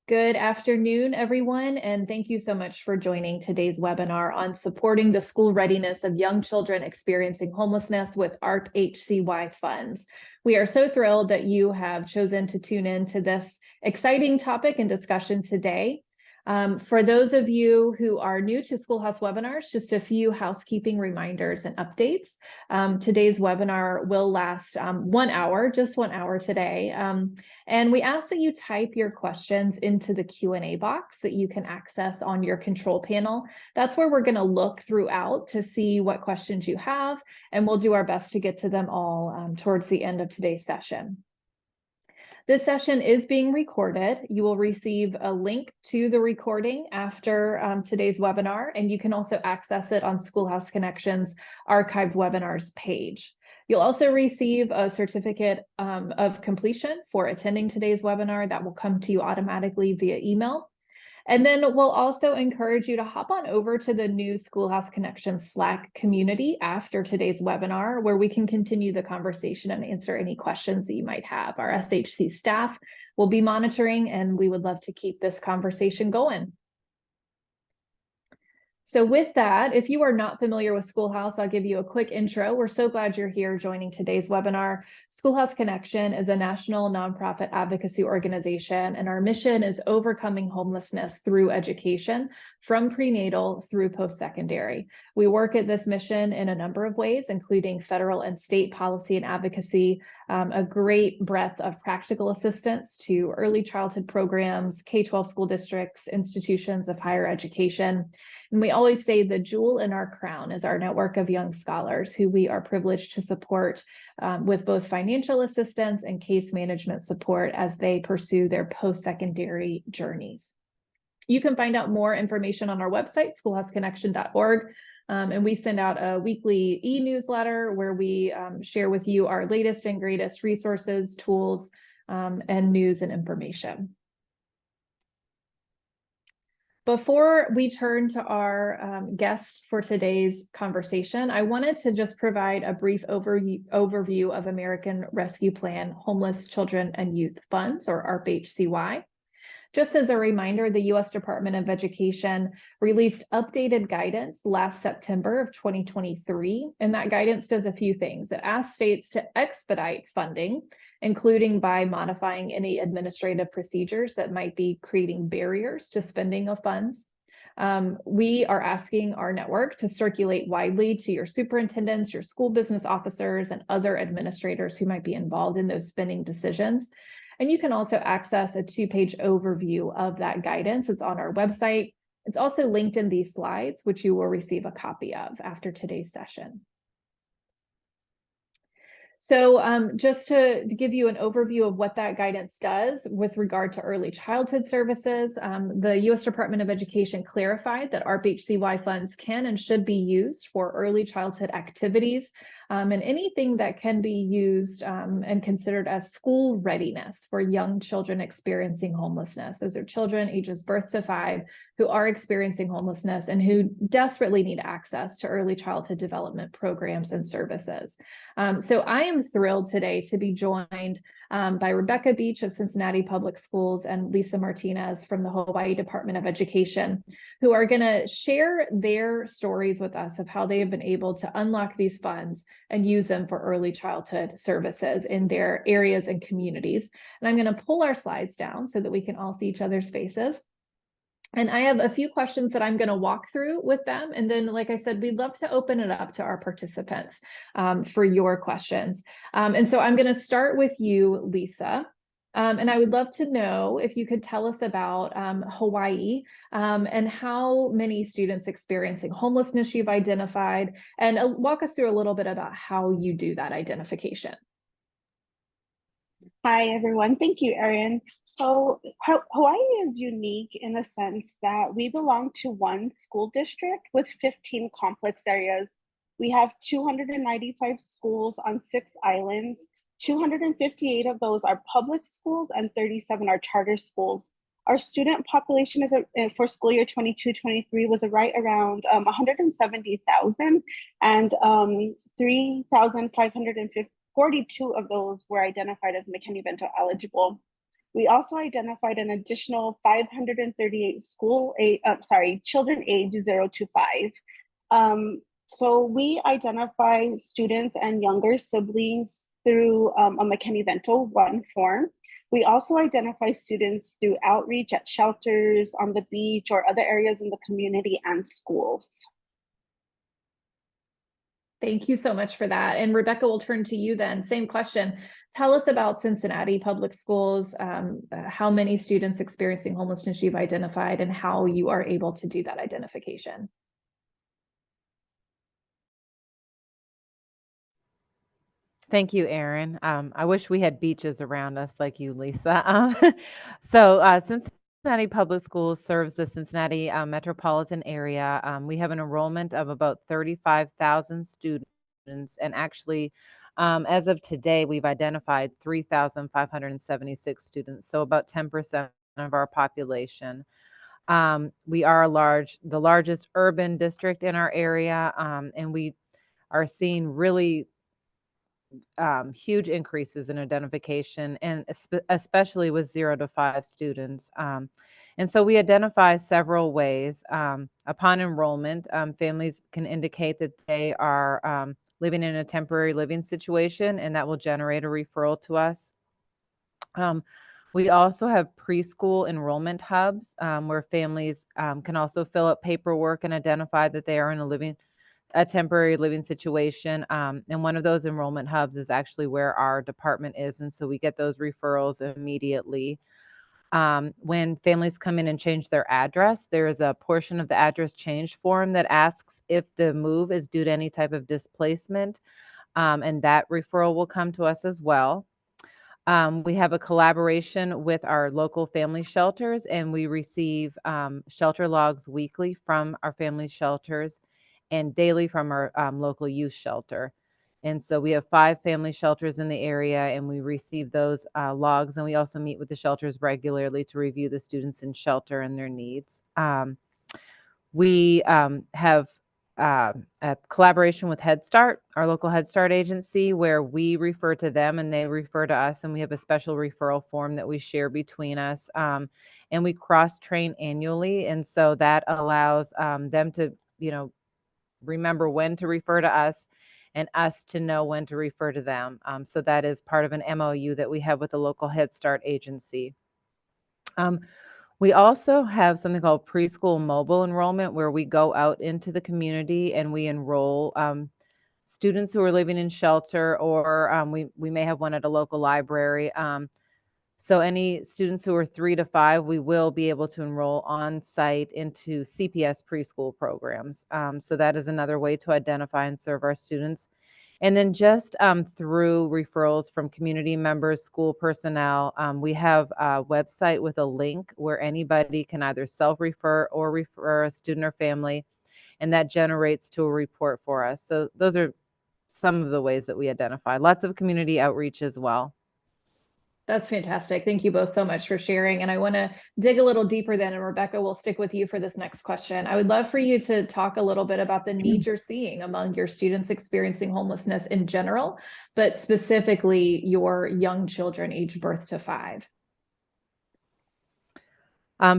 Good afternoon, everyone, and thank you so much for joining today's webinar on supporting the school readiness of young children experiencing homelessness with ARP-HCY funds. We are so thrilled that you have chosen to tune in to this exciting topic and discussion today. For those of you who are new to SchoolHouse webinars, just a few housekeeping reminders and updates. Today's webinar will last 1 hour, just 1 hour today. And we ask that you type your questions into the Q&A box that you can access on your control panel. That's where we're going to look throughout to see what questions you have, and we'll do our best to get to them all towards the end of today's session. This session is being recorded. You will receive a link to the recording after today's webinar, and you can also access it on SchoolHouse Connections archived webinars page. You'll also receive a certificate of completion for attending today's webinar that will come to you automatically via email. And then we'll also encourage you to hop on over to the new SchoolHouse Connections Slack community after today's webinar, where we can continue the conversation and answer any questions that you might have. Our SHC staff will be monitoring, and we would love to keep this conversation going. So with that, if you are not familiar with SchoolHouse, I'll give you a quick intro. We're so glad you're here joining today's webinar. SchoolHouse Connection is a national nonprofit advocacy organization, and our mission is overcoming homelessness through education from prenatal through post-secondary. We work at this mission in a number of ways, including federal and state policy and advocacy, a great breadth of practical assistance to early childhood programs, K-12 school districts, institutions of higher education. And we always say the jewel in our crown is our network of young scholars who we are privileged to support with both financial assistance and case management support as they pursue their post-secondary journeys. You can find out more information on our website, schoolhouseconnection.org. And we send out a weekly e-newsletter where we share with you our latest and greatest resources, tools, and news and information. Before we turn to our guests for today's conversation, I wanted to just provide a brief overview of American Rescue Plan Homeless Children and Youth Funds, or ARP-HCY. Just as a reminder, the U.S. Department of Education released updated guidance last September of 2023, and that guidance does a few things. It asks states to expedite funding, including by modifying any administrative procedures that might be creating barriers to spending of funds. We are asking our network to circulate widely to your superintendents, your school business officers, and other administrators who might be involved in those spending decisions. And you can also access a 2-page overview of that guidance. It's on our website. It's also linked in these slides, which you will receive a copy of after today's session. So just to give you an overview of what that guidance does with regard to early childhood services, the U.S. Department of Education clarified that ARP-HCY funds can and should be used for early childhood activities and anything that can be used and considered as school readiness for young children experiencing homelessness. Those are children ages birth to 5 who are experiencing homelessness and who desperately need access to early childhood development programs and services. So I am thrilled today to be joined by Rebecca Beach of Cincinnati Public Schools and Lisa Martinez from the Hawaii Department of Education, who are going to share their stories with us of how they have been able to unlock these funds and use them for early childhood services in their areas and communities. And I'm going to pull our slides down so that we can all see each other's faces. And I have a few questions that I'm going to walk through with them. And then, like I said, we'd love to open it up to our participants for your questions. And so I'm going to start with you, Lisa. And I would love to know if you could tell us about Hawaii and how many students experiencing homelessness you've identified, and walk us through a little bit about how you do that identification. Hi, everyone. Thank you, Erin. So Hawaii is unique in the sense that we belong to one school district with 15 complex areas. We have 295 schools on 6 islands. 258 of those are public schools and 37 are charter schools. Our student population for school year 22-23 was right around 170,000, and 3,542 of those were identified as McKinney-Vento eligible. We also identified an additional 538 children age 0 to 5. So we identify students and younger siblings through a McKinney-Vento 1 form. We also identify students through outreach at shelters, on the beach, or other areas in the community and schools. Thank you so much for that. And Rebecca, will turn to you then. Same question. Tell us about Cincinnati Public Schools, how many students experiencing homelessness you've identified, and how you are able to do that identification. Thank you, Erin. I wish we had beaches around us like you, Lisa. Cincinnati Public Schools serves the Cincinnati metropolitan area. We have an enrollment of about 35,000 students, and actually, as of today, we've identified 3,576 students, so about 10% of our population. We are the largest urban district in our area, and we are seeing really huge increases in identification, and especially with 0 to 5 students. And so we identify several ways. Upon enrollment, families can indicate that they are living in a temporary living situation, and that will generate a referral to us. We also have preschool enrollment hubs where families can also fill out paperwork and identify that they are in a temporary living situation. And one of those enrollment hubs is actually where our department is. And so we get those referrals immediately. When families come in and change their address, there is a portion of the address change form that asks if the move is due to any type of displacement. And that referral will come to us as well. We have a collaboration with our local family shelters, and we receive shelter logs weekly from our family shelters and daily from our local youth shelter. And so we have 5 family shelters in the area, and we receive those logs, and we also meet with the shelters regularly to review the students in shelter and their needs. We have a collaboration with Head Start, our local Head Start agency, where we refer to them and they refer to us, and we have a special referral form that we share between us, and we cross-train annually, and so that allows them to, remember when to refer to us and us to know when to refer to them. So that is part of an MOU that we have with the local Head Start agency. We also have something called preschool mobile enrollment, where we go out into the community and we enroll students who are living in shelter, or we may have one at a local library. So any students who are 3 to 5, we will be able to enroll on site into CPS preschool programs. So that is another way to identify and serve our students. And then just through referrals from community members, school personnel, we have a website with a link where anybody can either self-refer or refer a student or family, and that generates to a report for us. So those are some of the ways that we identify. Lots of community outreach as well. That's fantastic. Thank you both so much for sharing. And I want to dig a little deeper then, and Rebecca, will stick with you for this next question. I would love for you to talk a little bit about the needs you're seeing among your students experiencing homelessness in general, but specifically your young children aged birth to 5.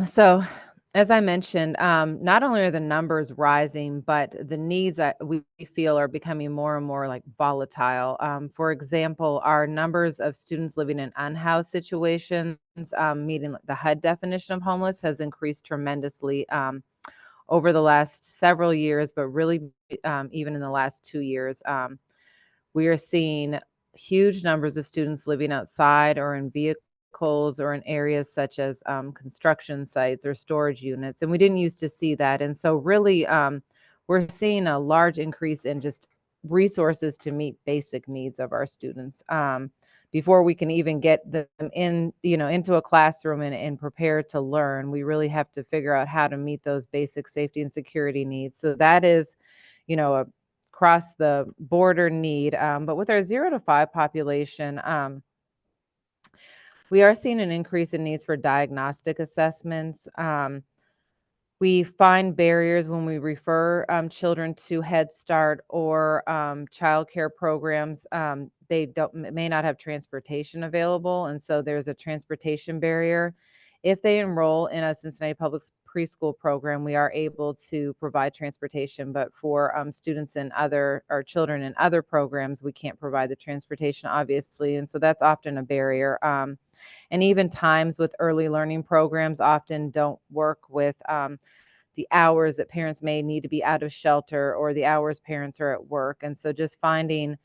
So as I mentioned, not only are the numbers rising, but the needs that we feel are becoming more and more like volatile. For example, our numbers of students living in unhoused situations, meeting the HUD definition of homeless, has increased tremendously over the last several years, but really even in the last 2 years. We are seeing huge numbers of students living outside or in vehicles or in areas such as construction sites or storage units. And we didn't used to see that. And so really, we're seeing a large increase in just resources to meet basic needs of our students. Before we can even get them into a classroom and prepare to learn, we really have to figure out how to meet those basic safety and security needs. So that is, a across the border need. But with our 0 to 5 population, we are seeing an increase in needs for diagnostic assessments. We find barriers when we refer children to Head Start or childcare programs they may not have transportation available, and so there's a transportation barrier. If they enroll in a Cincinnati Public preschool program, we are able to provide transportation, but for students in other or children in other programs, we can't provide the transportation, obviously, and so that's often a barrier. And even times with early learning programs often don't work with the hours that parents may need to be out of shelter or the hours parents are at work. And so just finding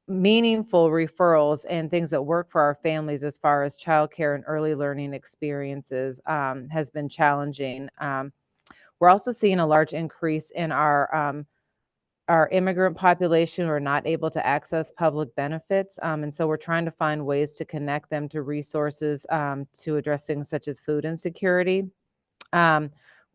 meaningful referrals and things that work for our families as far as childcare and early learning experiences has been challenging. We're also seeing a large increase in our immigrant population who are not able to access public benefits. And so we're trying to find ways to connect them to resources to address things such as food insecurity.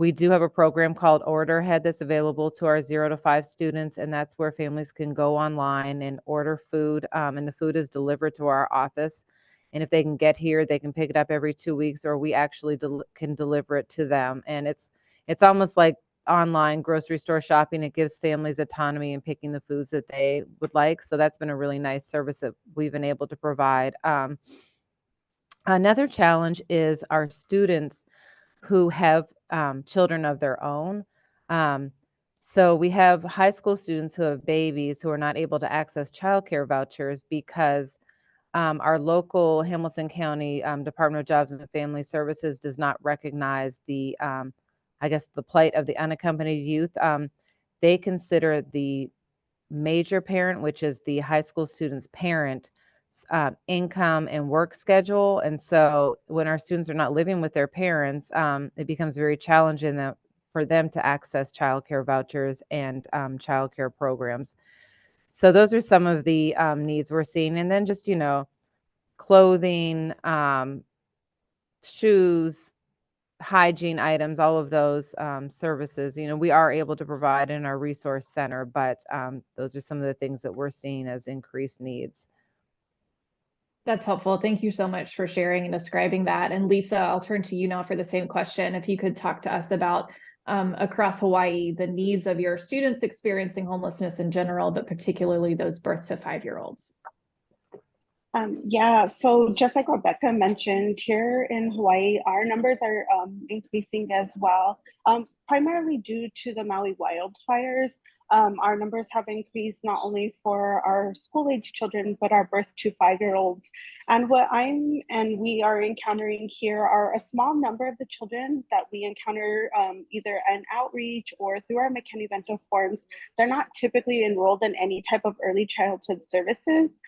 We do have a program called Order Ahead that's available to our 0 to 5 students, and that's where families can go online and order food, and the food is delivered to our office. And if they can get here, they can pick it up every 2 weeks, or we actually can deliver it to them. And it's almost like online grocery store shopping. It gives families autonomy in picking the foods that they would like. So that's been a really nice service that we've been able to provide. Another challenge is our students who have children of their own. So we have high school students who have babies who are not able to access childcare vouchers because our local Hamilton County Department of Jobs and Family Services does not recognize the, I guess, the plight of the unaccompanied youth. They consider the major parent, which is the high school student's parent, income and work schedule. And so when our students are not living with their parents, it becomes very challenging for them to access childcare vouchers and childcare programs. So those are some of the needs we're seeing. And then just, clothing, shoes, hygiene items, all of those services, we are able to provide in our resource center, but those are some of the things that we're seeing as increased needs. That's helpful. Thank you so much for sharing and describing that. And Lisa, I'll turn to you now for the same question. If you could talk to us about across Hawaii, the needs of your students experiencing homelessness in general, but particularly those birth to 5-year-olds. Yeah, so just like Rebecca mentioned, here in Hawaii, our numbers are increasing as well, primarily due to the Maui wildfires. Our numbers have increased not only for our school-age children, but our birth to 5-year-olds. And what we are encountering here are a small number of the children that we encounter either an outreach or through our McKinney-Vento forms. They're not typically enrolled in any type of early childhood services.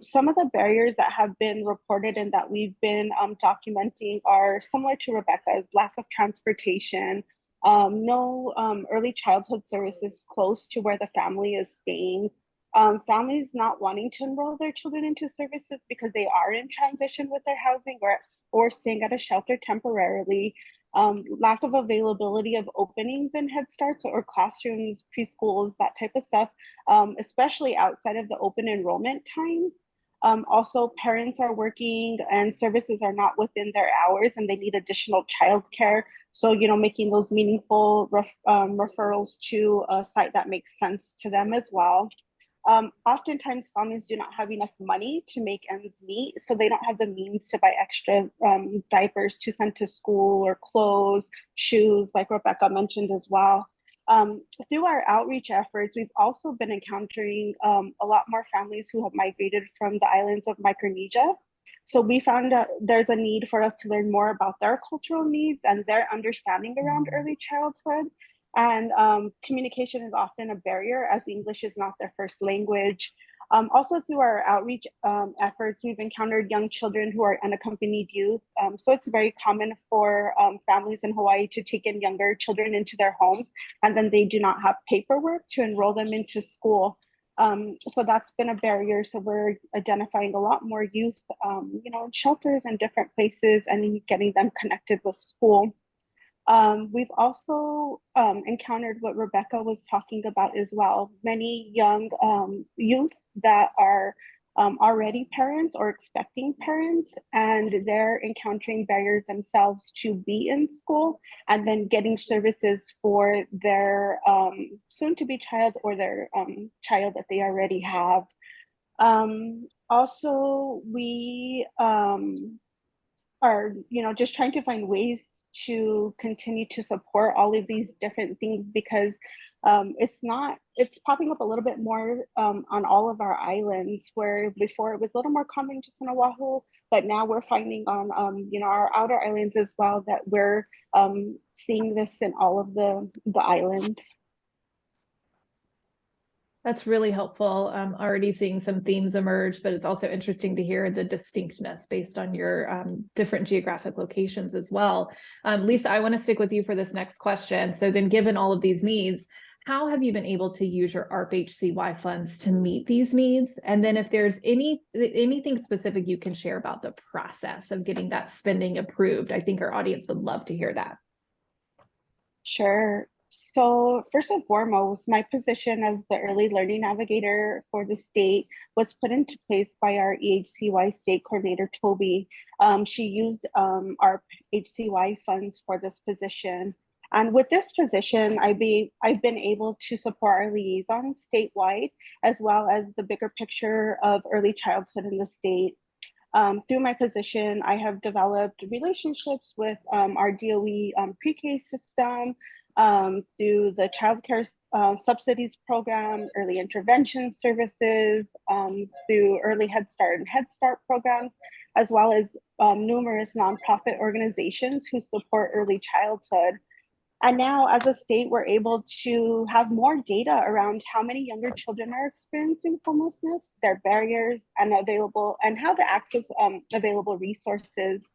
Some of the barriers that have been reported and that we've been documenting are similar to Rebecca's: lack of transportation, no early childhood services close to where the family is staying, families not wanting to enroll their children into services because they are in transition with their housing or staying at a shelter temporarily, lack of availability of openings in Head Starts or classrooms, preschools, that type of stuff, especially outside of the open enrollment times. Also, parents are working and services are not within their hours and they need additional childcare. So, making those meaningful referrals to a site that makes sense to them as well. Oftentimes, families do not have enough money to make ends meet, so they don't have the means to buy extra diapers to send to school or clothes, shoes, like Rebecca mentioned as well. Through our outreach efforts, we've also been encountering a lot more families who have migrated from the islands of Micronesia. So we found there's a need for us to learn more about their cultural needs and their understanding around early childhood. And communication is often a barrier as English is not their first language. Also through our outreach efforts, we've encountered young children who are unaccompanied youth. So it's very common for families in Hawaii to take in younger children into their homes, and then they do not have paperwork to enroll them into school. So that's been a barrier. So we're identifying a lot more youth, in shelters and different places and getting them connected with school. We've also encountered what Rebecca was talking about as well. Many young youth that are already parents or expecting parents, and they're encountering barriers themselves to be in school and then getting services for their soon-to-be child or their child that they already have. Also, we are, just trying to find ways to continue to support all of these different things, because it's popping up a little bit more on all of our islands, where before it was a little more common just on Oahu, but now we're finding on our outer islands as well, that we're seeing this in all of the islands. That's really helpful. Already seeing some themes emerge, but it's also interesting to hear the distinctness based on your different geographic locations as well. Lisa, I want to stick with you for this next question. So then, given all of these needs, how have you been able to use your ARP-HCY funds to meet these needs? And then if there's anything specific you can share about the process of getting that spending approved, I think our audience would love to hear that. Sure. So first and foremost, my position as the early learning navigator for the state was put into place by our ARP-HCY state coordinator, Toby. She used our HCY funds for this position. And with this position, I've been able to support our liaisons statewide, as well as the bigger picture of early childhood in the state. Through my position, I have developed relationships with our DOE pre-K system, through the child care subsidies program, early intervention services, through early Head Start and Head Start programs, as well as numerous nonprofit organizations who support early childhood. And now as a state, we're able to have more data around how many younger children are experiencing homelessness, their barriers, and how to access available resources.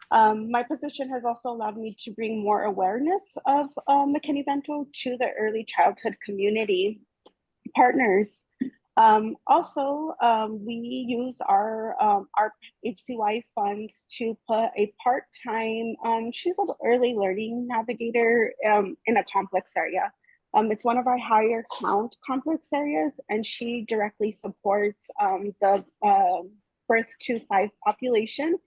My position has also allowed me to bring more awareness of McKinney-Vento to the early childhood community partners. We use our HCY funds to put a part-time, she's an early learning navigator in a complex area. It's one of our higher count complex areas, and she directly supports the birth to 5 population.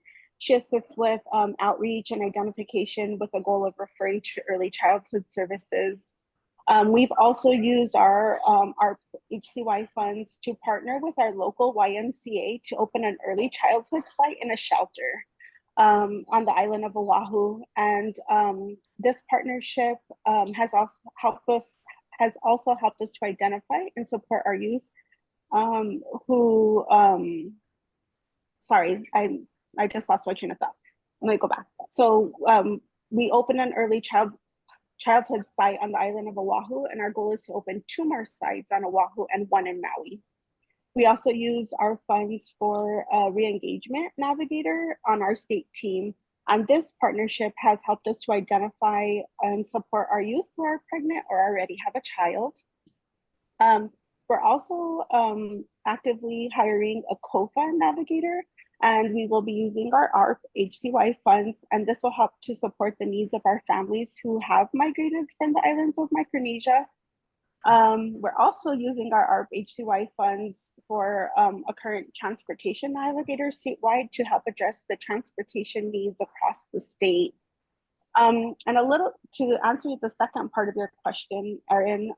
She assists with outreach and identification with the goal of referring to early childhood services. We've also used our HCY funds to partner with our local YMCA to open an early childhood site in a shelter on the island of Oahu. And this partnership has also helped us to identify and support our youth I just lost my train of thought. Let me go back. So we opened an early childhood site on the island of Oahu, and our goal is to open 2 more sites on Oahu and 1 in Maui. We also use our funds for a re-engagement navigator on our state team. And this partnership has helped us to identify and support our youth who are pregnant or already have a child. We're also actively hiring a co-fund navigator, and we will be using our ARP-HCY funds, and this will help to support the needs of our families who have migrated from the islands of Micronesia. We're also using our ARP-HCY funds for a current transportation navigator statewide to help address the transportation needs across the state. And a little to answer the second part of your question, Erin,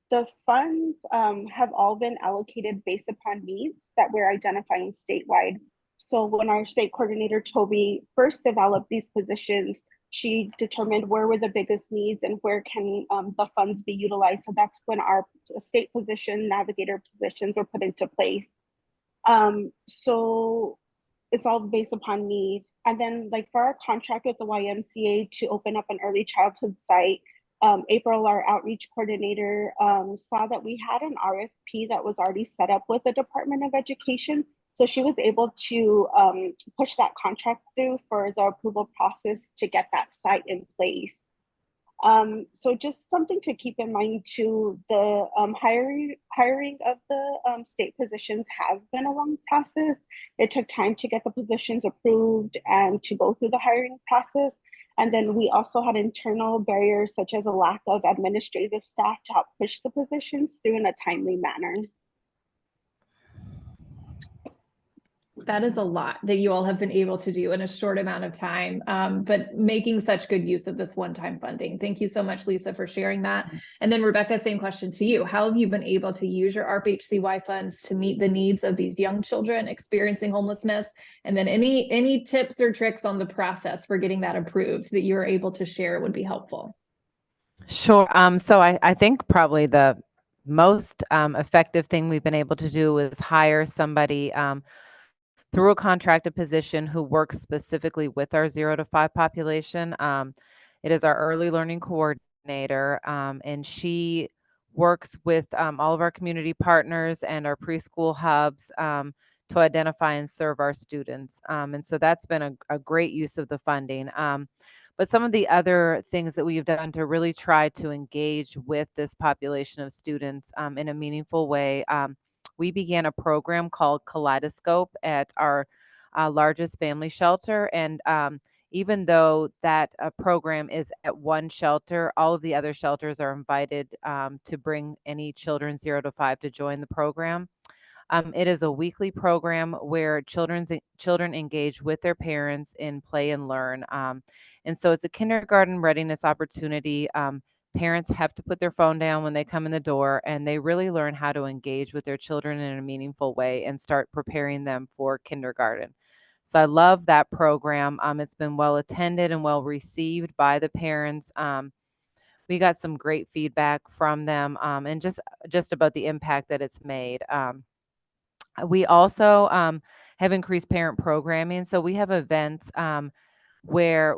the funds have all been allocated based upon needs that we're identifying statewide. So when our state coordinator, Toby, first developed these positions, she determined where were the biggest needs and where can the funds be utilized. So that's when our state position, navigator positions were put into place. So it's all based upon need. And then like for our contract with the YMCA to open up an early childhood site, April, our outreach coordinator, saw that we had an RFP that was already set up with the Department of Education. So she was able to push that contract through for the approval process to get that site in place. So just something to keep in mind too, the hiring of the state positions has been a long process. It took time to get the positions approved and to go through the hiring process. And then we also had internal barriers such as a lack of administrative staff to help push the positions through in a timely manner. That is a lot that you all have been able to do in a short amount of time, but making such good use of this one-time funding. Thank you so much, Lisa, for sharing that. And then Rebecca, same question to you. How have you been able to use your ARP-HCY funds to meet the needs of these young children experiencing homelessness? And then any tips or tricks on the process for getting that approved that you're able to share would be helpful. Sure. So I think probably the most effective thing we've been able to do is hire somebody through a contracted position who works specifically with our 0 to 5 population. It is our early learning coordinator, and she works with all of our community partners and our preschool hubs to identify and serve our students. And so that's been a great use of the funding. But some of the other things that we've done to really try to engage with this population of students in a meaningful way, we began a program called Kaleidoscope at our largest family shelter. And even though that program is at one shelter, all of the other shelters are invited to bring any children 0 to 5 to join the program. It is a weekly program where children engage with their parents in play and learn. And so it's a kindergarten readiness opportunity. Parents have to put their phone down when they come in the door, and they really learn how to engage with their children in a meaningful way and start preparing them for kindergarten. So I love that program. It's been well attended and well received by the parents. We got some great feedback from them, and just about the impact that it's made. We also have increased parent programming. So we have events where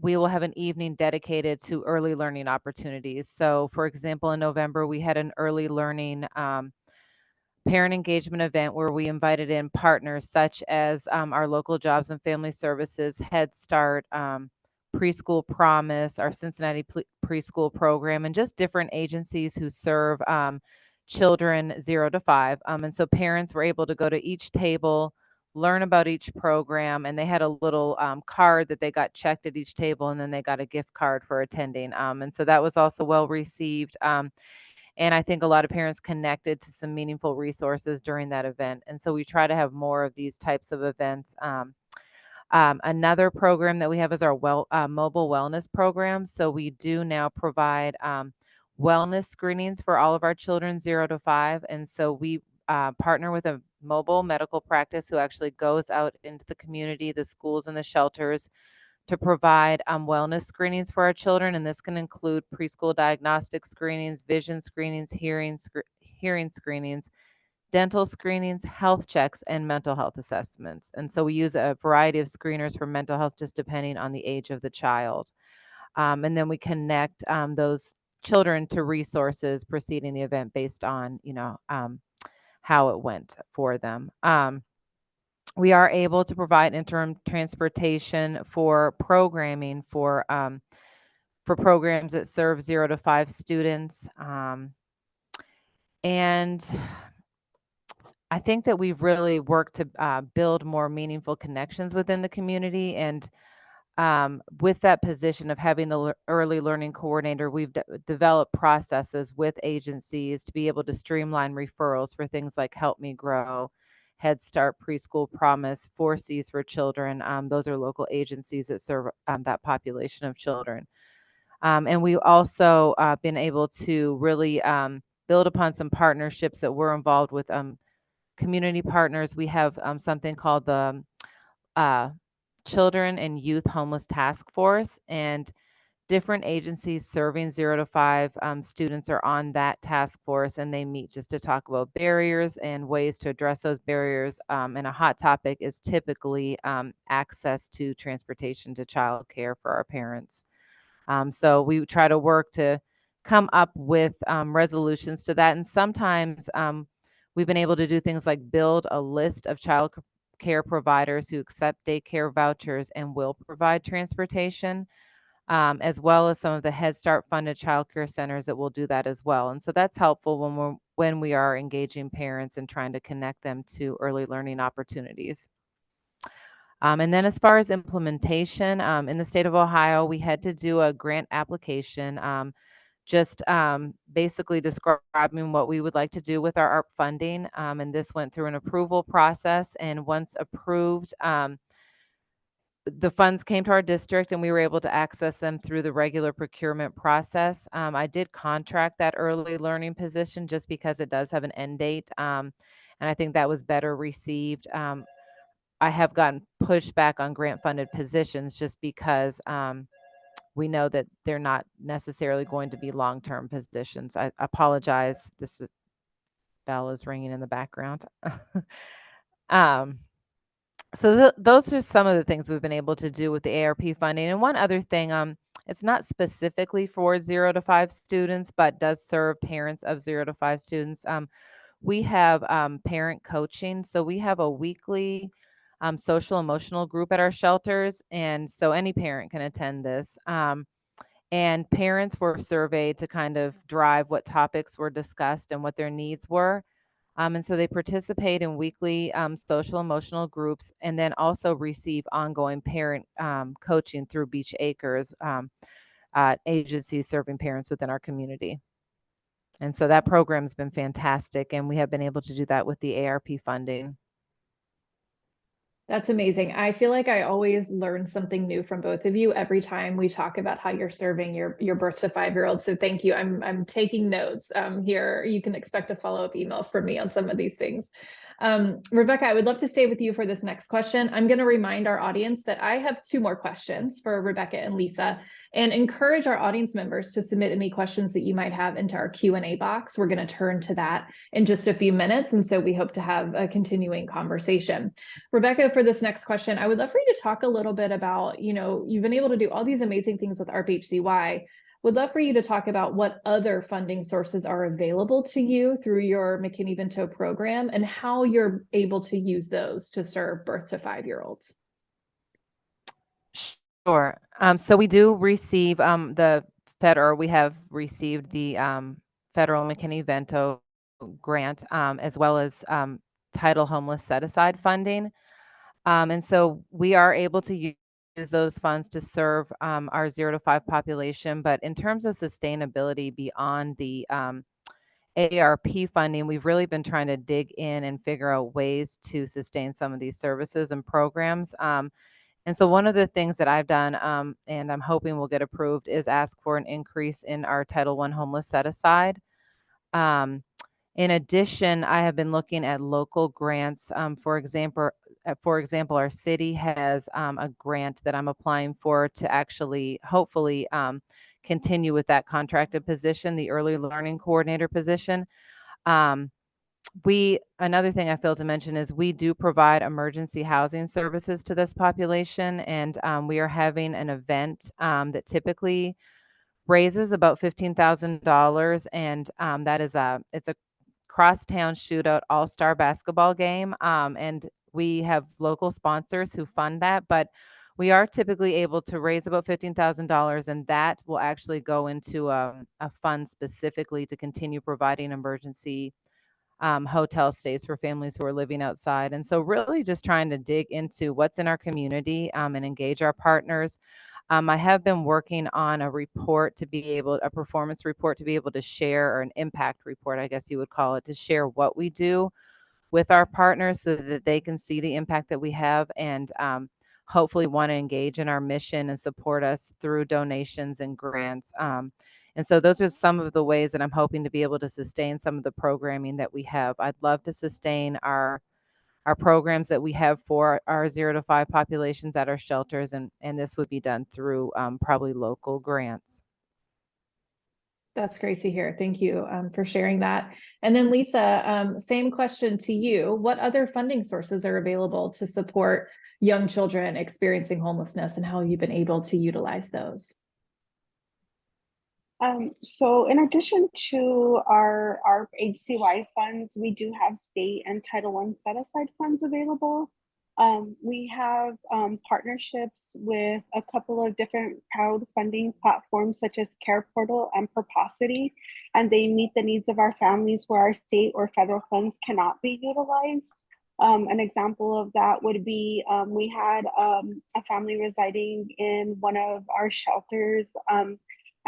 we will have an evening dedicated to early learning opportunities. So for example, in November, we had an early learning parent engagement event where we invited in partners such as our local Jobs and Family Services, Head Start, Preschool Promise, our Cincinnati preschool program, and just different agencies who serve children 0 to 5. And so parents were able to go to each table, learn about each program, and they had a little card that they got checked at each table, and then they got a gift card for attending. And so that was also well received. And I think a lot of parents connected to some meaningful resources during that event. And so we try to have more of these types of events. Another program that we have is our mobile wellness program. So we do now provide wellness screenings for all of our children 0 to 5. And so we partner with a mobile medical practice who actually goes out into the community, the schools and the shelters to provide wellness screenings for our children. And this can include preschool diagnostic screenings, vision screenings, hearing screenings, dental screenings, health checks, and mental health assessments. And so we use a variety of screeners for mental health, just depending on the age of the child. And then we connect those children to resources preceding the event based on, how it went for them. We are able to provide interim transportation for programming for programs that serve 0 to 5 students. And I think that we've really worked to build more meaningful connections within the community. And with that position of having the early learning coordinator, we've developed processes with agencies to be able to streamline referrals for things like Help Me Grow, Head Start, Preschool Promise, 4Cs for Children. Those are local agencies that serve that population of children. And we've also been able to really build upon some partnerships that we're involved with community partners. We have something called the Children and Youth Homeless Task Force, and different agencies serving 0 to 5 students are on that task force, and they meet just to talk about barriers and ways to address those barriers. And a hot topic is typically access to transportation to childcare for our parents. So we try to work to come up with resolutions to that. And sometimes we've been able to do things like build a list of child care providers who accept daycare vouchers and will provide transportation, as well as some of the Head Start funded child care centers that will do that as well. And so that's helpful when we are engaging parents and trying to connect them to early learning opportunities. And then as far as implementation, in the state of Ohio, we had to do a grant application just basically describing what we would like to do with our ARP funding. And this went through an approval process. And once approved, the funds came to our district and we were able to access them through the regular procurement process. I did contract that early learning position just because it does have an end date. And I think that was better received. I have gotten pushback on grant funded positions just because we know that they're not necessarily going to be long-term positions. I apologize. Bell is ringing in the background. So those are some of the things we've been able to do with the ARP funding. And one other thing, it's not specifically for 0 to 5 students, but does serve parents of 0 to 5 students. We have parent coaching. So we have a weekly social emotional group at our shelters. And so any parent can attend this. And parents were surveyed to kind of drive what topics were discussed and what their needs were. And so they participate in weekly social emotional groups and then also receive ongoing parent coaching through Beach Acres agencies serving parents within our community. And so that program's been fantastic, and we have been able to do that with the ARP funding. That's amazing. I feel like I always learn something new from both of you every time we talk about how you're serving your birth to 5-year-old. So thank you. I'm taking notes here. You can expect a follow-up email from me on some of these things. Rebecca, I would love to stay with you for this next question. I'm going to remind our audience that I have 2 more questions for Rebecca and Lisa, and encourage our audience members to submit any questions that you might have into our Q&A box. We're going to turn to that in just a few minutes, and so we hope to have a continuing conversation. Rebecca, for this next question, I would love for you to talk a little bit about, you've been able to do all these amazing things with ARP-HCY. Would love for you to talk about what other funding sources are available to you through your McKinney-Vento program and how you're able to use those to serve birth to 5-year-olds. Sure. So we do receive we have received the federal McKinney-Vento grant as well as Title Homeless set-aside funding. And so we are able to use those funds to serve our 0 to 5 population. But in terms of sustainability beyond the ARP funding, we've really been trying to dig in and figure out ways to sustain some of these services and programs. And so one of the things that I've done, and I'm hoping will get approved, is ask for an increase in our Title I homeless set-aside. In addition, I have been looking at local grants. For example, our city has a grant that I'm applying for to actually, hopefully, continue with that contracted position, the early learning coordinator position. Another thing I failed to mention is we do provide emergency housing services to this population, and we are having an event that typically raises about $15,000, and it's a crosstown shootout all-star basketball game, and we have local sponsors who fund that, but we are typically able to raise about $15,000, and that will actually go into a fund specifically to continue providing emergency hotel stays for families who are living outside. And so really just trying to dig into what's in our community and engage our partners. I have been working on a performance report to be able to share, or an impact report, I guess you would call it, to share what we do with our partners so that they can see the impact that we have and hopefully want to engage in our mission and support us through donations and grants. And so those are some of the ways that I'm hoping to be able to sustain some of the programming that we have. I'd love to sustain our programs that we have for our 0 to 5 populations at our shelters, and this would be done through probably local grants. That's great to hear. Thank you for sharing that. And then Lisa, same question to you. What other funding sources are available to support young children experiencing homelessness, and how you've been able to utilize those? So in addition to our ARP-HCY funds, we do have state and Title I set-aside funds available. We have partnerships with a couple of different crowdfunding platforms such as Care Portal and Proposity, and they meet the needs of our families where our state or federal funds cannot be utilized. An example of that would be we had a family residing in one of our shelters,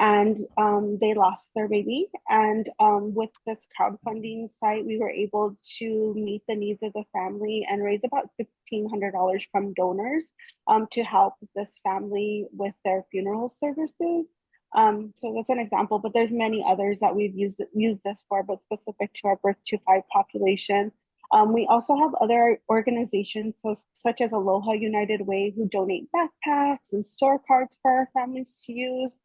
and they lost their baby. And with this crowdfunding site, we were able to meet the needs of the family and raise about $1,600 from donors to help this family with their funeral services. So that's an example, but there's many others that we've used this for, but specific to our birth to 5 population. We also have other organizations, such as Aloha United Way, who donate backpacks and store cards for our families to use.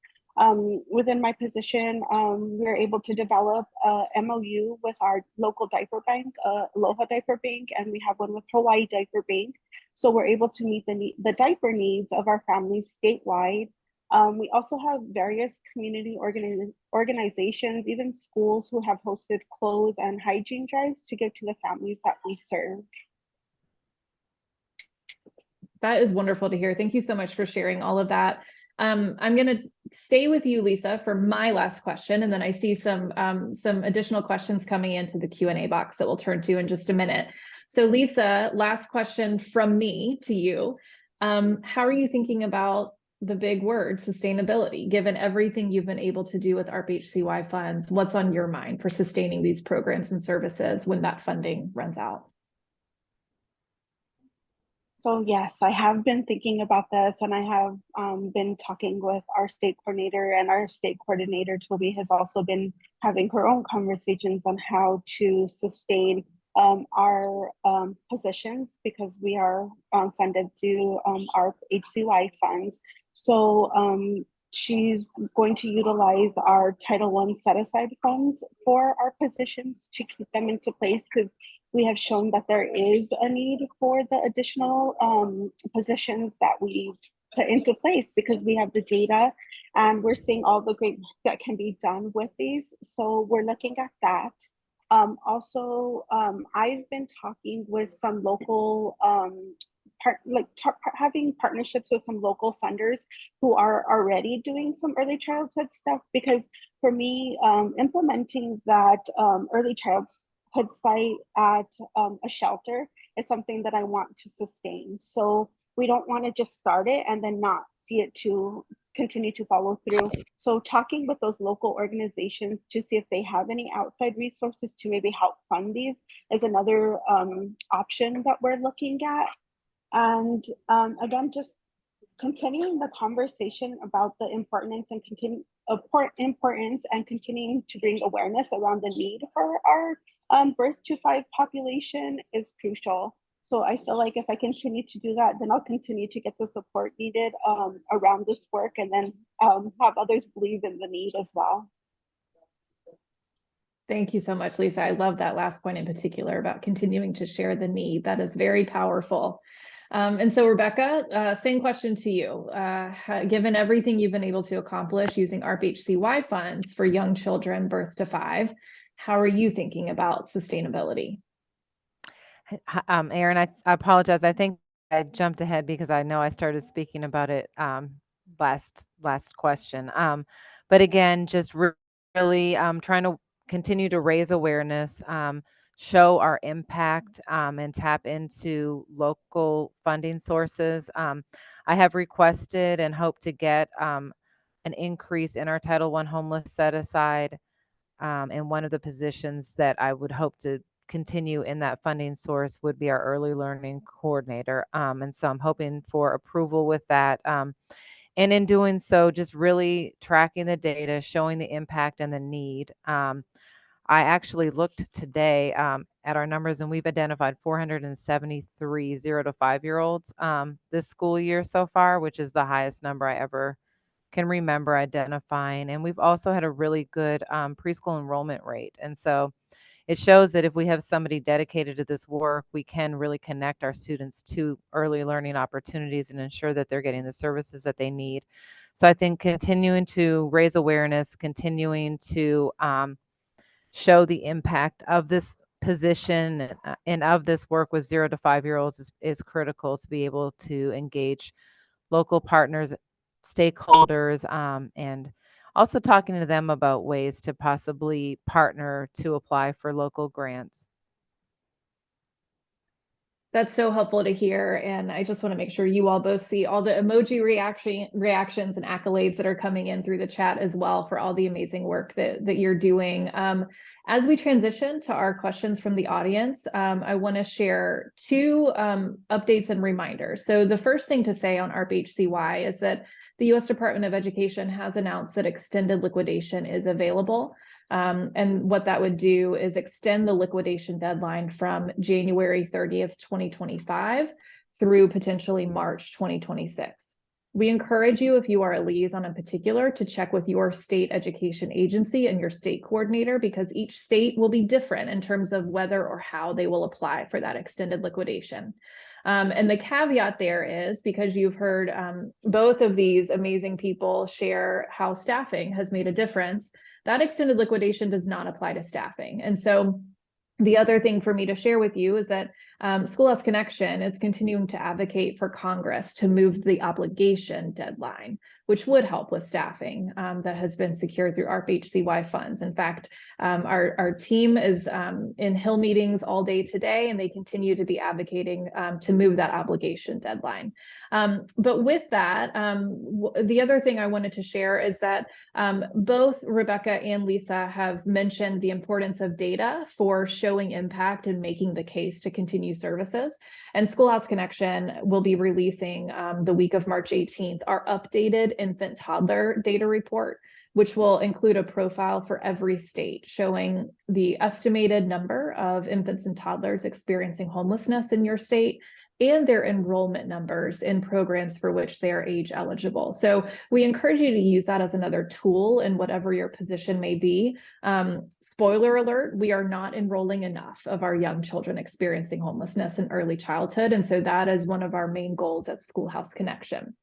Within my position, we were able to develop a MOU with our local diaper bank, Aloha Diaper Bank, and we have one with Hawaii Diaper Bank. So we're able to meet the diaper needs of our families statewide. We also have various community organizations, even schools, who have hosted clothes and hygiene drives to give to the families that we serve. That is wonderful to hear. Thank you so much for sharing all of that. I'm going to stay with you, Lisa, for my last question, and then I see some additional questions coming into the Q&A box that we'll turn to in just a minute. So Lisa, last question from me to you. How are you thinking about the big word, sustainability, given everything you've been able to do with ARP-HCY funds? What's on your mind for sustaining these programs and services when that funding runs out? So yes, I have been thinking about this, and I have been talking with our state coordinator, and our state coordinator, Toby, has also been having her own conversations on how to sustain our positions, because we are funded through ARP-HCY funds. So she's going to utilize our Title I set-aside funds for our positions to keep them into place, because we have shown that there is a need for the additional positions that we put into place, because we have the data and we're seeing all the great work that can be done with these. So we're looking at that. Also, I've been talking with some local, having partnerships with some local funders who are already doing some early childhood stuff, because for me, implementing that early childhood site at a shelter is something that I want to sustain. So we don't want to just start it and then not see it to continue to follow through. So talking with those local organizations to see if they have any outside resources to maybe help fund these is another option that we're looking at. And again, just continuing the conversation about the importance and continuing to bring awareness around the need for our birth to 5 population is crucial. So I feel like if I continue to do that, then I'll continue to get the support needed around this work, and then have others believe in the need as well. Thank you so much, Lisa. I love that last point in particular about continuing to share the need. That is very powerful. And so Rebecca, same question to you. Given everything you've been able to accomplish using ARP-HCY funds for young children birth to 5, how are you thinking about sustainability? Erin, I apologize. I think I jumped ahead because I know I started speaking about it last question. But again, just really trying to continue to raise awareness, show our impact, and tap into local funding sources. I have requested and hope to get an increase in our Title I homeless set aside, and one of the positions that I would hope to continue in that funding source would be our early learning coordinator. And so I'm hoping for approval with that. And in doing so, just really tracking the data, showing the impact and the need. I actually looked today at our numbers, and we've identified 473 0 to 5-year-olds this school year so far, which is the highest number I ever can remember identifying. And we've also had a really good preschool enrollment rate. And so it shows that if we have somebody dedicated to this work, we can really connect our students to early learning opportunities and ensure that they're getting the services that they need. So I think continuing to raise awareness, continuing to show the impact of this position and of this work with 0 to 5-year-olds is critical to be able to engage local partners, stakeholders, and also talking to them about ways to possibly partner to apply for local grants. That's so helpful to hear. And I just want to make sure you all both see all the emoji reactions and accolades that are coming in through the chat as well for all the amazing work that you're doing. As we transition to our questions from the audience, I want to share two updates and reminders. So the first thing to say on ARP-HCY is that the U.S. Department of Education has announced that extended liquidation is available. And what that would do is extend the liquidation deadline from January 30th, 2025 through potentially March 2026. We encourage you, if you are a liaison in particular, to check with your state education agency and your state coordinator, because each state will be different in terms of whether or how they will apply for that extended liquidation. And the caveat there is, because you've heard both of these amazing people share how staffing has made a difference, that extended liquidation does not apply to staffing. And so the other thing for me to share with you is that SchoolHouse Connection is continuing to advocate for Congress to move the obligation deadline, which would help with staffing that has been secured through ARP-HCY funds. In fact, our team is in Hill meetings all day today, and they continue to be advocating to move that obligation deadline. But with that, the other thing I wanted to share is that both Rebecca and Lisa have mentioned the importance of data for showing impact and making the case to continue services. And SchoolHouse Connection will be releasing the week of March 18th, our updated infant toddler data report, which will include a profile for every state showing the estimated number of infants and toddlers experiencing homelessness in your state and their enrollment numbers in programs for which they are age eligible. So we encourage you to use that as another tool in whatever your position may be. Spoiler alert, we are not enrolling enough of our young children experiencing homelessness in early childhood. And so that is one of our main goals at SchoolHouse Connection.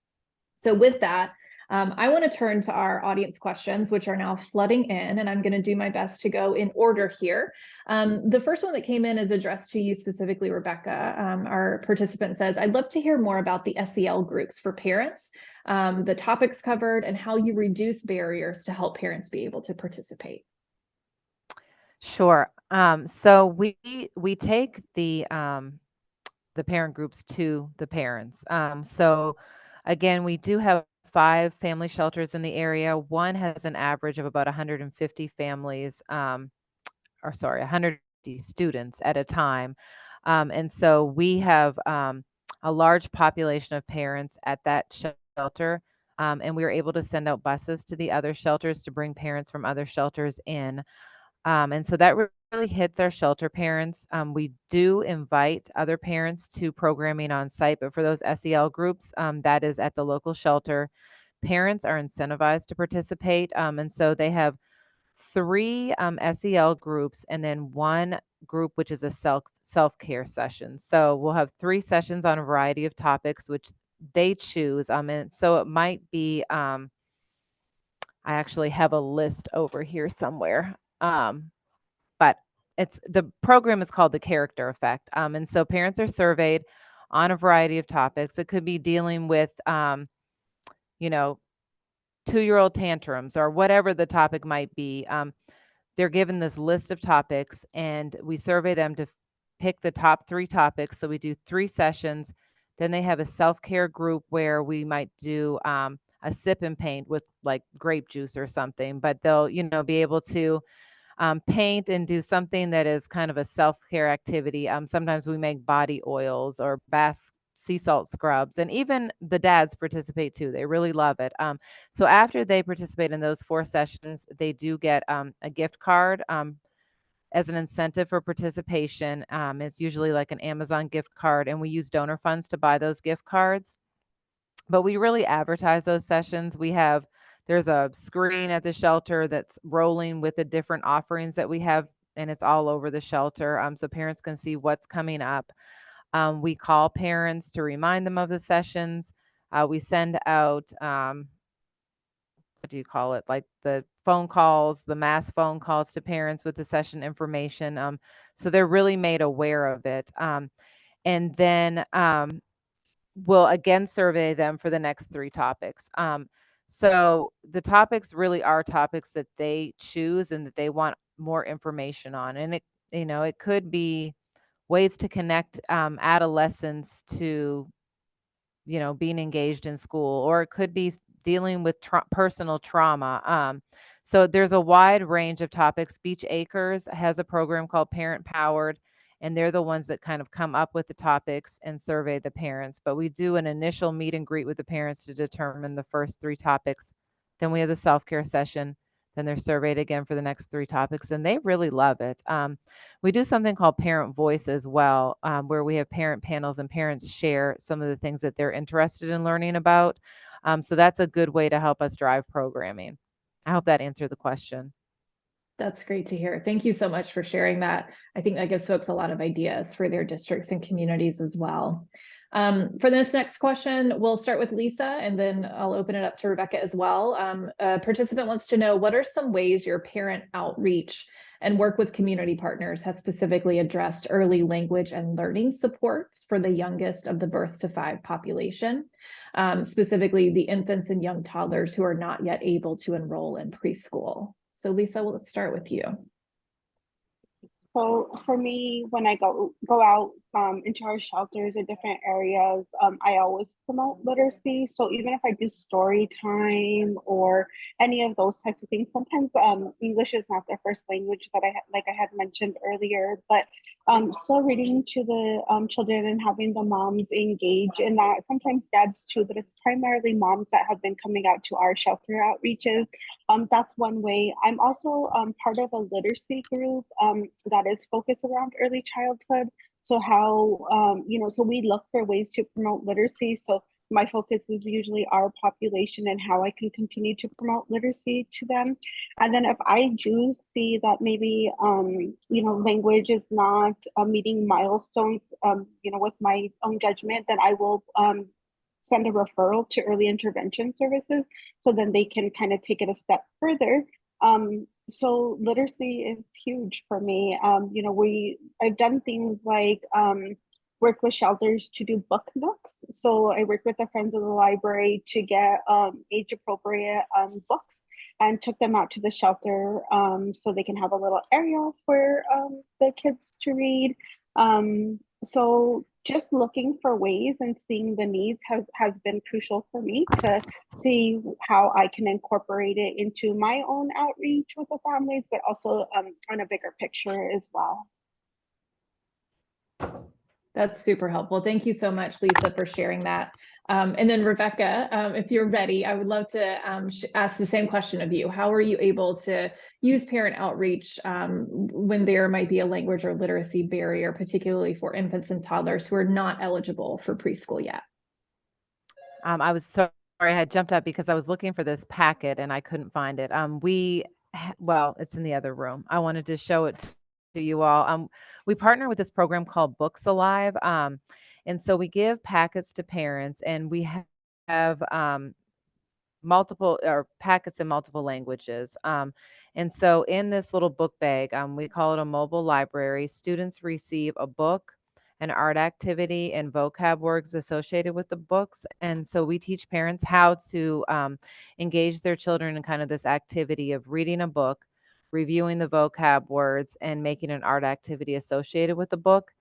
So with that, I want to turn to our audience questions, which are now flooding in, and I'm going to do my best to go in order here. The first one that came in is addressed to you specifically, Rebecca. Our participant says, I'd love to hear more about the SEL groups for parents, the topics covered, and how you reduce barriers to help parents be able to participate. Sure. So we take the parent groups to the parents. So again, we do have 5 family shelters in the area. One has an average of about 150 families, 150 students at a time. And so we have a large population of parents at that shelter. And we were able to send out buses to the other shelters to bring parents from other shelters in. And so that really hits our shelter parents. We do invite other parents to programming on site, but for those SEL groups, that is at the local shelter. Parents are incentivized to participate. And so they have 3 SEL groups and then 1 group, which is a self-care session. So we'll have 3 sessions on a variety of topics, which they choose. And so it might be, I actually have a list over here somewhere. But the program is called the Character Effect. And so parents are surveyed on a variety of topics. It could be dealing with, 2-year-old tantrums or whatever the topic might be. They're given this list of topics and we survey them to pick the top 3 topics. So we do 3 sessions. Then they have a self-care group where we might do a sip and paint with like grape juice or something, but they'll, be able to paint and do something that is kind of a self-care activity. Sometimes we make body oils or sea salt scrubs, and even the dads participate too. They really love it. So after they participate in those 4 sessions, they do get a gift card as an incentive for participation. It's usually like an Amazon gift card, and we use donor funds to buy those gift cards. But we really advertise those sessions. There's a screen at the shelter that's rolling with the different offerings that we have, and it's all over the shelter, so parents can see what's coming up. We call parents to remind them of the sessions. We send out, what do you call it? Like the phone calls, the mass phone calls to parents with the session information. So they're really made aware of it. And then we'll again survey them for the next 3 topics. So the topics really are topics that they choose and that they want more information on. And it could be ways to connect adolescents to, being engaged in school, or it could be dealing with personal trauma. So there's a wide range of topics. Beach Acres has a program called Parent Powered, and they're the ones that kind of come up with the topics and survey the parents. But we do an initial meet and greet with the parents to determine the first 3 topics. Then we have the self-care session. Then they're surveyed again for the next 3 topics, and they really love it. We do something called Parent Voice as well, where we have parent panels and parents share some of the things that they're interested in learning about. So that's a good way to help us drive programming. I hope that answered the question. That's great to hear. Thank you so much for sharing that. I think that gives folks a lot of ideas for their districts and communities as well. For this next question, we'll start with Lisa, and then I'll open it up to Rebecca as well. A participant wants to know, what are some ways your parent outreach and work with community partners has specifically addressed early language and learning supports for the youngest of the birth to 5 population, specifically the infants and young toddlers who are not yet able to enroll in preschool? So Lisa, let's start with you. So for me, when I go out into our shelters or different areas, I always promote literacy. So even if I do story time or any of those types of things, sometimes English is not their first language, that like I had mentioned earlier, but still reading to the children and having the moms engage in that. Sometimes dads too, but it's primarily moms that have been coming out to our shelter outreaches. That's one way. I'm also part of a literacy group that is focused around early childhood. So how, so we look for ways to promote literacy. So my focus is usually our population and how I can continue to promote literacy to them. And then if I do see that maybe, language is not meeting milestones, with my own judgment, then I will send a referral to early intervention services, so then they can kind of take it a step further. So literacy is huge for me. I've done things like work with shelters to do book nooks. So I work with the Friends of the Library to get age appropriate books, and took them out to the shelter so they can have a little area for the kids to read. So just looking for ways and seeing the needs has been crucial for me to see how I can incorporate it into my own outreach with the families, but also on a bigger picture as well. That's super helpful. Thank you so much, Lisa, for sharing that. And then Rebecca, if you're ready, I would love to ask the same question of you. How are you able to use parent outreach when there might be a language or literacy barrier, particularly for infants and toddlers who are not eligible for preschool yet? I was sorry, I had jumped up because I was looking for this packet and I couldn't find it. Well, it's in the other room. I wanted to show it to you all. We partner with this program called Books Alive. And so we give packets to parents, and we have multiple or packets in multiple languages. And so in this little book bag, we call it a mobile library. Students receive a book, an art activity, and vocab words associated with the books. And so we teach parents how to engage their children in kind of this activity of reading a book, reviewing the vocab words, and making an art activity associated with the book.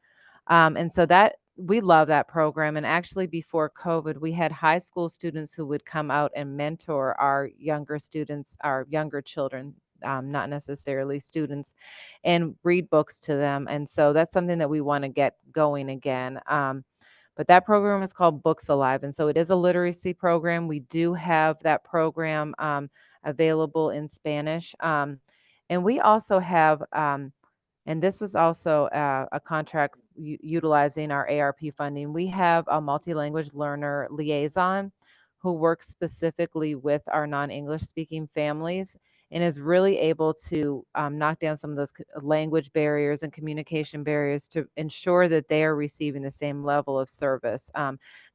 And so that we love that program. And actually before COVID, we had high school students who would come out and mentor our younger students, our younger children, not necessarily students, and read books to them. And so that's something that we want to get going again. But that program is called Books Alive. And so it is a literacy program. We do have that program available in Spanish. And we also have, and this was also a contract utilizing our ARP funding. We have a multi-language learner liaison who works specifically with our non-English speaking families and is really able to knock down some of those language barriers and communication barriers to ensure that they are receiving the same level of service.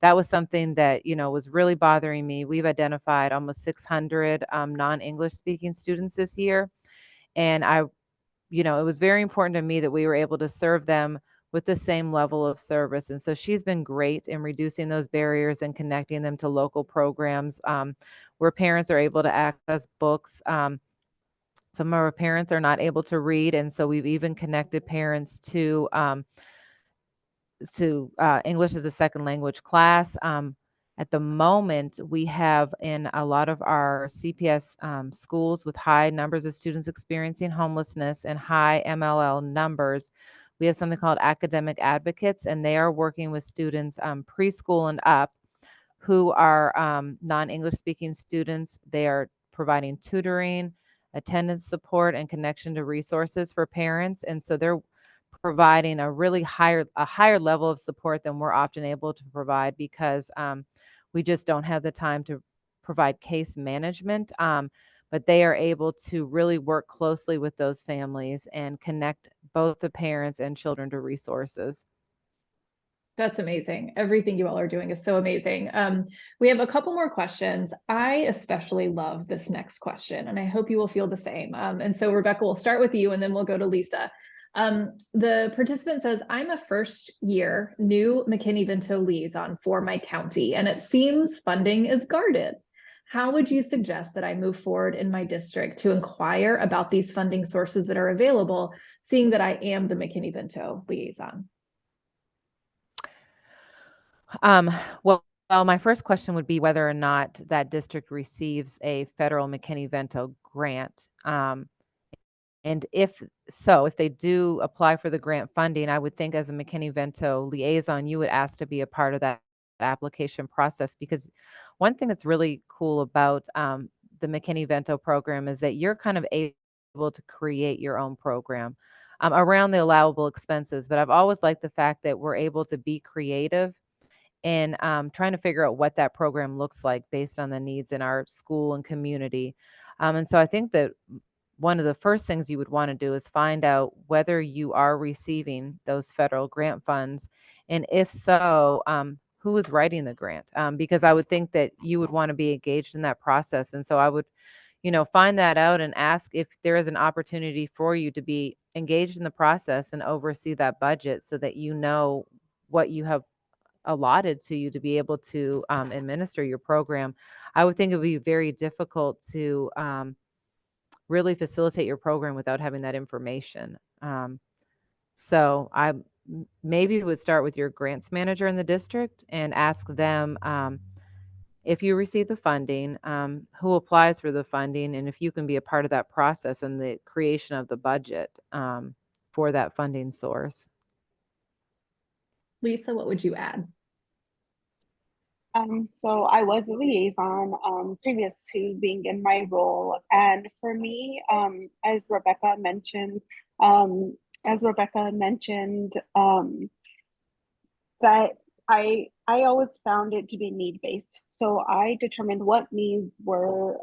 That was something that, was really bothering me. We've identified almost 600 non-English speaking students this year. And it was very important to me that we were able to serve them with the same level of service. And so she's been great in reducing those barriers and connecting them to local programs where parents are able to access books. Some of our parents are not able to read. And so we've even connected parents to English as a second language class. At the moment, we have in a lot of our CPS schools with high numbers of students experiencing homelessness and high MLL numbers, we have something called academic advocates, and they are working with students preschool and up who are non-English speaking students. They are providing tutoring, attendance support, and connection to resources for parents. And so they're providing a higher level of support than we're often able to provide because we just don't have the time to provide case management. But they are able to really work closely with those families and connect both the parents and children to resources. That's amazing. Everything you all are doing is so amazing. We have a couple more questions. I especially love this next question, and I hope you will feel the same. And so, Rebecca, we'll start with you, and then we'll go to Lisa. The participant says, I'm a first year new McKinney-Vento liaison for my county, and it seems funding is guarded. How would you suggest that I move forward in my district to inquire about these funding sources that are available, seeing that I am the McKinney-Vento liaison? Well, my first question would be whether or not that district receives a federal McKinney-Vento grant. And if they do apply for the grant funding, I would think as a McKinney-Vento liaison, you would ask to be a part of that application process, because one thing that's really cool about the McKinney-Vento program is that you're kind of able to create your own program around the allowable expenses. But I've always liked the fact that we're able to be creative and trying to figure out what that program looks like based on the needs in our school and community. And so I think that one of the first things you would want to do is find out whether you are receiving those federal grant funds. And if so, who is writing the grant? Because I would think that you would want to be engaged in that process. And so I would, find that out and ask if there is an opportunity for you to be engaged in the process and oversee that budget so that you know what you have allotted to you to be able to administer your program. I would think it would be very difficult to really facilitate your program without having that information. So I maybe would start with your grants manager in the district and ask them if you receive the funding, who applies for the funding, and if you can be a part of that process and the creation of the budget for that funding source. Lisa, what would you add? So I was a liaison previous to being in my role, and for me, as Rebecca mentioned, um, that I always found it to be need-based. So I determined what needs were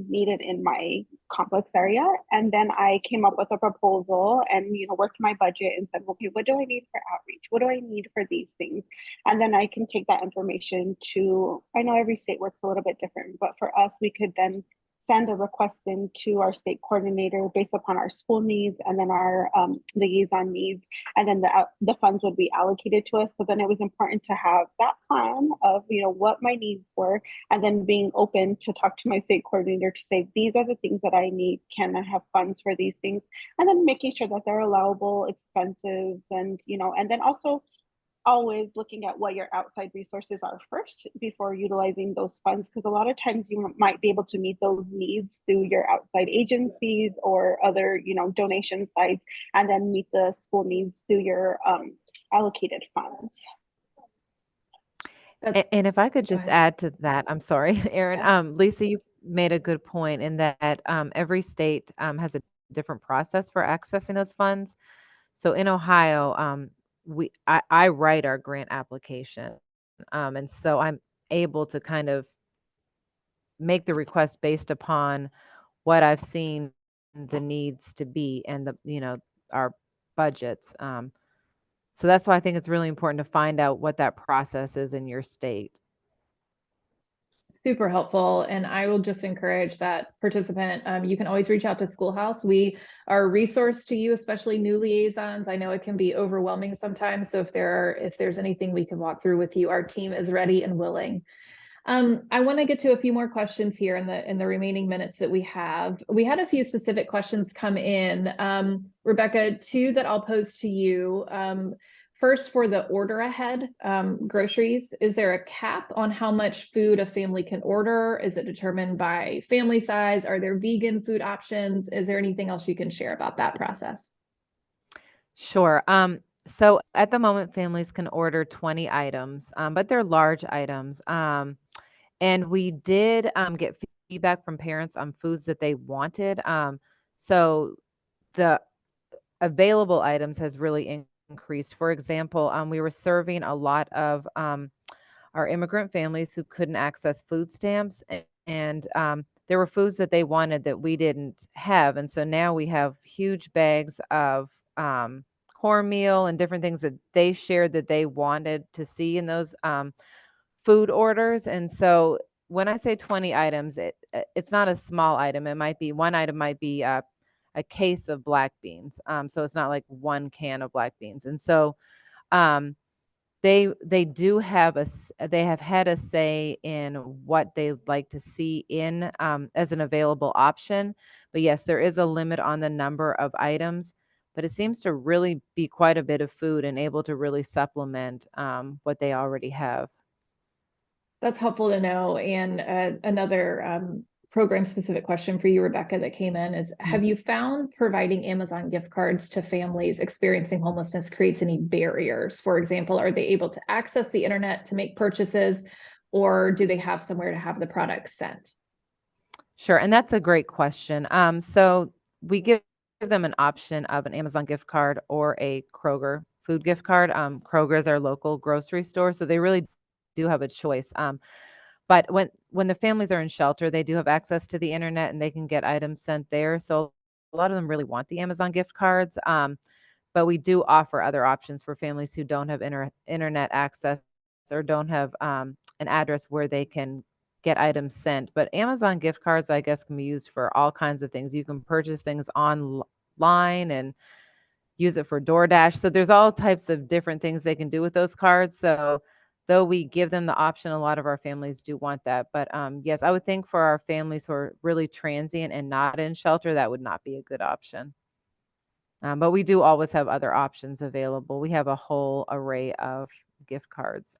needed in my complex area, and then I came up with a proposal and worked my budget and said, okay, what do I need for outreach? What do I need for these things? And then I can take that information to, I know every state works a little bit different, but for us, we could then send a request in to our state coordinator based upon our school needs and then our liaison needs, and then the funds would be allocated to us. So then it was important to have that plan of what my needs were, and then being open to talk to my state coordinator to say, these are the things that I need, can I have funds for these things, and then making sure that they're allowable expenses, and and then also always looking at what your outside resources are first before utilizing those funds, because a lot of times you might be able to meet those needs through your outside agencies or other donation sites, and then meet the school needs through your allocated funds. And if I could just add to that, I'm sorry, Erin. Yeah. Lisa, you made a good point in that every state has a different process for accessing those funds. So in Ohio, I write our grant application, and so I'm able to kind of make the request based upon what I've seen the needs to be and our budgets. So that's why I think it's really important to find out what that process is in your state. Super helpful. And I will just encourage that participant. You can always reach out to SchoolHouse. We are a resource to you, especially new liaisons. I know it can be overwhelming sometimes. So if there's anything we can walk through with you, our team is ready and willing. I want to get to a few more questions here in the remaining minutes that we have. We had a few specific questions come in. Rebecca, two that I'll pose to you. First, for the order ahead groceries, is there a cap on how much food a family can order? Is it determined by family size? Are there vegan food options? Is there anything else you can share about that process? Sure. So at the moment, families can order 20 items, but they're large items. And we did get feedback from parents on foods that they wanted. So the available items has really increased. For example, we were serving a lot of our immigrant families who couldn't access food stamps, and there were foods that they wanted that we didn't have, and so now we have huge bags of cornmeal and different things that they shared that they wanted to see in those food orders. And so when I say 20 items, it's not a small item. It might be one item might be a case of black beans. So it's not like one can of black beans. And so um, they do have they have had a say in what they like to see in as an available option. But yes, there is a limit on the number of items, but it seems to really be quite a bit of food and able to really supplement what they already have. That's helpful to know. And another program-specific question for you, Rebecca, that came in is, have you found providing Amazon gift cards to families experiencing homelessness creates any barriers? For example, are they able to access the internet to make purchases, or do they have somewhere to have the products sent? Sure, and that's a great question. So we give them an option of an Amazon gift card or a Kroger food gift card. Kroger is our local grocery store, so they really do have a choice. But when the families are in shelter, they do have access to the internet and they can get items sent there. So a lot of them really want the Amazon gift cards. But we do offer other options for families who don't have internet access or don't have an address where they can get items sent. But Amazon gift cards, I guess, can be used for all kinds of things. You can purchase things online and use it for DoorDash. So there's all types of different things they can do with those cards. So though we give them the option, a lot of our families do want that. But yes, I would think for our families who are really transient and not in shelter, that would not be a good option. But we do always have other options available. We have a whole array of gift cards.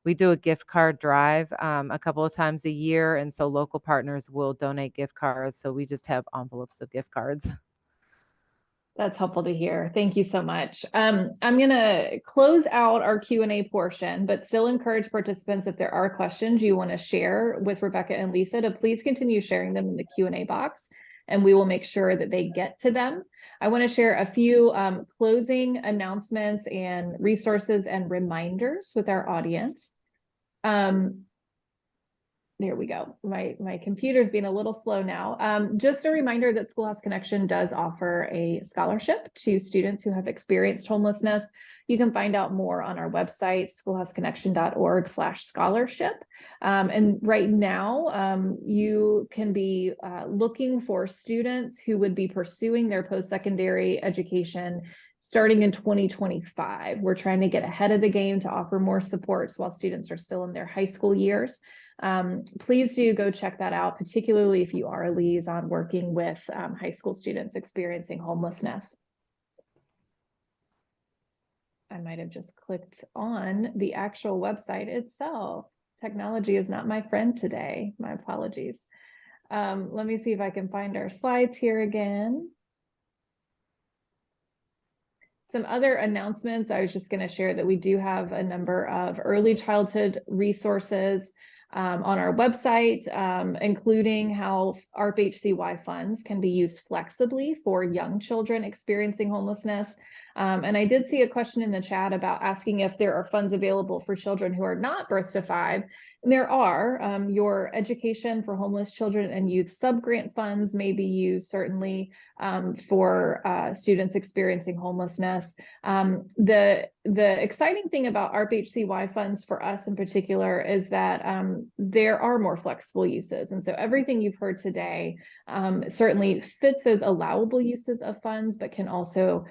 We do a gift card drive a couple of times a year. And so local partners will donate gift cards. So we just have envelopes of gift cards. That's helpful to hear. Thank you so much. I'm going to close out our Q&A portion, but still encourage participants, if there are questions you want to share with Rebecca and Lisa, to please continue sharing them in the Q&A box, and we will make sure that they get to them. I want to share a few closing announcements and resources and reminders with our audience. There we go. My computer's being a little slow now. Just a reminder that Schoolhouse Connection does offer a scholarship to students who have experienced homelessness. You can find out more on our website, schoolhouseconnection.org/scholarship. And right now, you can be looking for students who would be pursuing their post-secondary education starting in 2025. We're trying to get ahead of the game to offer more supports while students are still in their high school years. Please do go check that out, particularly if you are a liaison working with high school students experiencing homelessness. I might have just clicked on the actual website itself. Technology is not my friend today. My apologies. Let me see if I can find our slides here again. Some other announcements. I was just going to share that we do have a number of early childhood resources on our website, including how ARP-HCY funds can be used flexibly for young children experiencing homelessness. And I did see a question in the chat about asking if there are funds available for children who are not birth to 5. And there are. Your Education for Homeless Children and Youth subgrant funds may be used certainly for students experiencing homelessness. The exciting thing about ARP-HCY funds for us in particular is that there are more flexible uses. And so everything you've heard today certainly fits those allowable uses of funds, but can also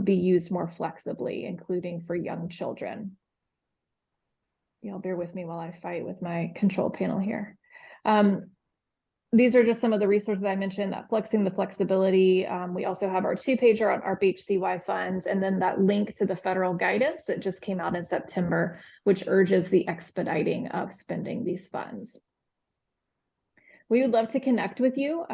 be used more flexibly, including for young children. Y'all bear with me while I fight with my control panel here. these are just some of the resources I mentioned, that Flexing the Flexibility. We also have our 2-pager on ARP-HCY funds, and then that link to the federal guidance that just came out in September, which urges the expediting of spending these funds. We would love to connect with you.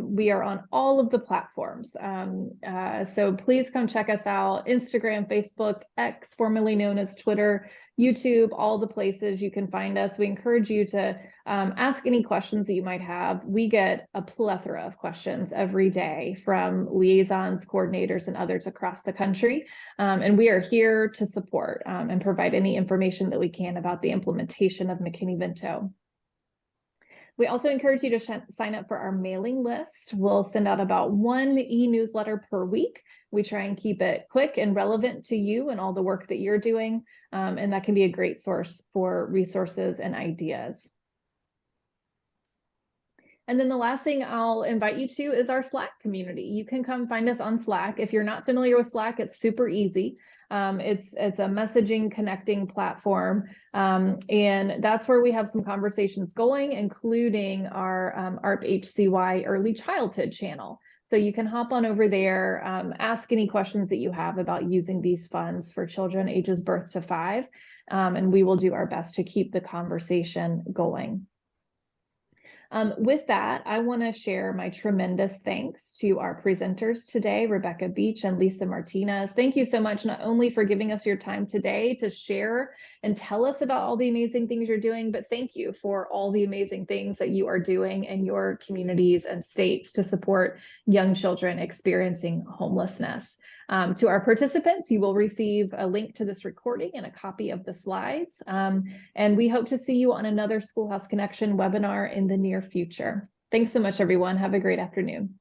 We are on all of the platforms. So please come check us out. Instagram, Facebook, X, formerly known as Twitter, YouTube, all the places you can find us. We encourage you to ask any questions that you might have. We get a plethora of questions every day from liaisons, coordinators, and others across the country. And we are here to support and provide any information that we can about the implementation of McKinney-Vento. We also encourage you to sign up for our mailing list. We'll send out about 1 e-newsletter per week. We try and keep it quick and relevant to you and all the work that you're doing. And that can be a great source for resources and ideas. And then the last thing I'll invite you to is our Slack community. You can come find us on Slack. If you're not familiar with Slack, it's super easy. It's a messaging connecting platform. And that's where we have some conversations going, including our ARP-HCY early childhood channel. So you can hop on over there, ask any questions that you have about using these funds for children ages birth to 5. And we will do our best to keep the conversation going. With that, I want to share my tremendous thanks to our presenters today, Rebecca Beach and Lisa Martinez. Thank you so much, not only for giving us your time today to share and tell us about all the amazing things you're doing, but thank you for all the amazing things that you are doing in your communities and states to support young children experiencing homelessness. To our participants, you will receive a link to this recording and a copy of the slides. And we hope to see you on another Schoolhouse Connection webinar in the near future. Thanks so much, everyone. Have a great afternoon.